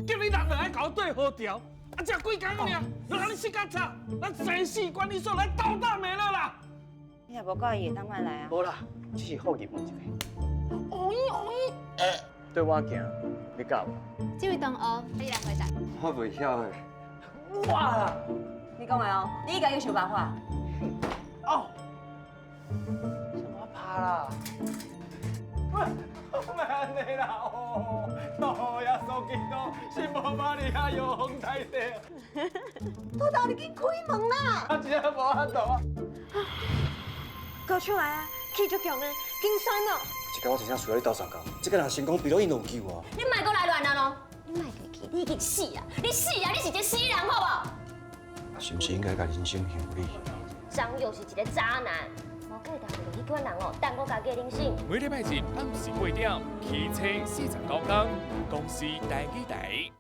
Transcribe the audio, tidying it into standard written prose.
叫你人来搞对好调，啊，才几工尔，就让你死甲差，咱城市管理所来捣蛋没了啦！你也无介意，当摆来啊。无啦，只是好奇问一下。哦咦，对我行，你教无？这位同学，你来回答。我袂晓诶。哇！你讲的哦，你家己想办法。哦，什么怕啦？喂，莫安尼啦哦，哦呀，手机都是无把你啊有风台的，土豆，你紧开门啦！啊，真无法度啊！高出来啊，气足强的，紧酸哦。一个我真正需要你斗相共，这个人成功比到伊有救啊！你莫过来乱啊咯！你莫客气，你已经死啊！你死啊！你是一个死人，好不好？是不是应该把人生幸福哩？张佑是一个渣男，无计当就迄款人哦，耽误家己的人生。每礼拜日暗时8点，汽车49天，公司台记台。